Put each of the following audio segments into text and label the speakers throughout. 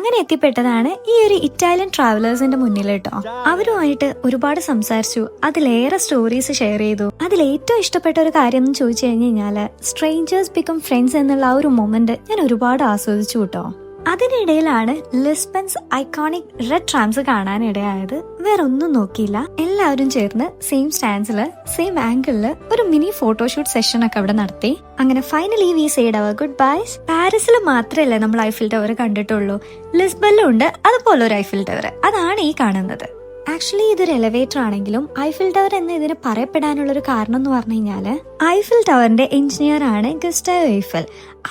Speaker 1: അങ്ങനെ എത്തിപ്പെട്ടതാണ് ഈ ഒരു ഇറ്റാലിയൻ ട്രാവലേഴ്സിന്റെ മുന്നിൽ കേട്ടോ. അവരുമായിട്ട് ഒരുപാട് സംസാരിച്ചു, അതിലേറെ സ്റ്റോറീസ് ഷെയർ ചെയ്തു. അതിൽ ഏറ്റവും ഇഷ്ടപ്പെട്ട ഒരു കാര്യം എന്ന് ചോദിച്ചു കഴിഞ്ഞാല് സ്ട്രേഞ്ചേഴ്സ് ബിക്കം ഫ്രണ്ട്സ് എന്നുള്ള ആ ഒരു മൊമെന്റ് ഞാൻ ഒരുപാട് ആസ്വദിച്ചു കേട്ടോ. അതിനിടയിലാണ് ലിസ്ബൺസ് ഐക്കോണിക് റെഡ് ട്രാംസ് കാണാനിടയായത്. വേറെ ഒന്നും നോക്കിയില്ല, എല്ലാവരും ചേർന്ന് സെയിം സ്റ്റാൻസില് സെയിം ആംഗിളില് ഒരു മിനി ഫോട്ടോഷൂട്ട് സെഷൻ ഒക്കെ അവിടെ നടത്തി. അങ്ങനെ ഫൈനലി വി സേഡ് അവർ ഗുഡ് ബൈസ്. പാരീസിൽ മാത്രമല്ല നമ്മൾ ഐഫിൽ ടവർ കണ്ടിട്ടുള്ളൂ, ലിസ്ബണിലും ഉണ്ട് അതുപോലെ ഒരു ഐഫിൽ ടവർ. അതാണ് ഈ കാണുന്നത്. ആക്ച്വലി ഇതൊരു എലവേറ്റർ ആണെങ്കിലും ഐഫിൽ ടവർ എന്ന് ഇതിന് പറയപ്പെടാനുള്ള ഒരു കാരണം എന്ന് പറഞ്ഞു കഴിഞ്ഞാല് ഐഫിൽ ടവറിന്റെ എഞ്ചിനീയർ ആണ് ഗസ്റ്റാവോ ഐഫൽ.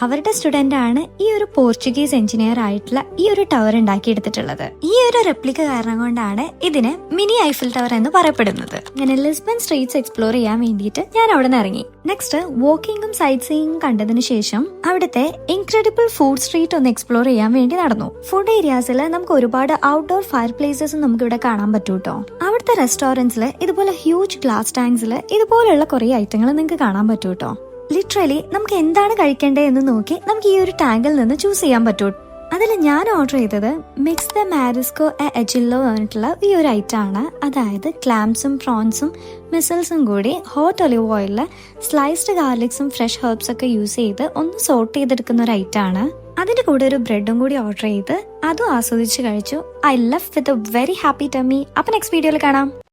Speaker 1: അവരുടെ സ്റ്റുഡന്റ് ആണ് ഈ ഒരു പോർച്ചുഗീസ് എഞ്ചിനീയർ ആയിട്ടുള്ള ഈ ഒരു ടവർ ഉണ്ടാക്കിയെടുത്തിട്ടുള്ളത്. ഈ ഒരു റെപ്ലിക്ക കാരണം കൊണ്ടാണ് ഇതിന് മിനി ഐഫിൽ ടവർ എന്ന് പറയപ്പെടുന്നത്. ഇങ്ങനെ ലിസ്ബൺ സ്ട്രീറ്റ്സ് എക്സ്പ്ലോർ ചെയ്യാൻ വേണ്ടിയിട്ട് ഞാൻ അവിടെ നിന്ന് ഇറങ്ങി. നെക്സ്റ്റ് വാക്കിങ്ങും സൈറ്റ് സീയിങ്ങും കണ്ടതിന് ശേഷം അവിടുത്തെ ഇൻക്രെഡിബിൾ ഫുഡ് സ്ട്രീറ്റ് ഒന്ന് എക്സ്പ്ലോർ ചെയ്യാൻ വേണ്ടി നടന്നു. ഫുഡ് ഏരിയാസിൽ നമുക്ക് ഒരുപാട് ഔട്ട്ഡോർ ഫയർ പ്ലേസസ് നമുക്ക് ഇവിടെ കാണാൻ പറ്റും കേട്ടോ. അവിടുത്തെ റെസ്റ്റോറന്റ്സിൽ ഇതുപോലെ ഹ്യൂജ് ഗ്ലാസ് ടാങ്ക്സിൽ ഇതുപോലുള്ള കുറെ ഐറ്റങ്ങൾ നിങ്ങൾക്ക് കാണാൻ പറ്റും കേട്ടോ. ലിറ്ററലി നമുക്ക് എന്താണ് കഴിക്കേണ്ടത് എന്ന് നോക്കി നമുക്ക് ഈ ഒരു ടാങ്കിൽ നിന്ന് ചൂസ് ചെയ്യാൻ പറ്റും. അതിൽ ഞാൻ ഓർഡർ ചെയ്തത് മിക്സ് ദ മാരിസ്കോ എജില്ലോ പറഞ്ഞിട്ടുള്ള ഈ ഒരു ഐറ്റം ആണ്. അതായത് ക്ലാംസും പ്രോൺസും മിസൽസും കൂടി ഹോട്ട് ഒലിവ് ഓയിലിൽ സ്ലൈസ്ഡ് ഗാർലിക്സും ഫ്രഷ് ഹെർബ്സ് ഒക്കെ യൂസ് ചെയ്ത് ഒന്ന് സോട്ട് ചെയ്തെടുക്കുന്ന ഒരു ഐറ്റം ആണ്. അതിന്റെ കൂടെ ഒരു ബ്രെഡും കൂടി ഓർഡർ ചെയ്ത് അതും ആസ്വദിച്ച് കഴിച്ചു. I love with a very happy tummy. അപ്പൊ നെക്സ്റ്റ് വീഡിയോയിൽ കാണാം.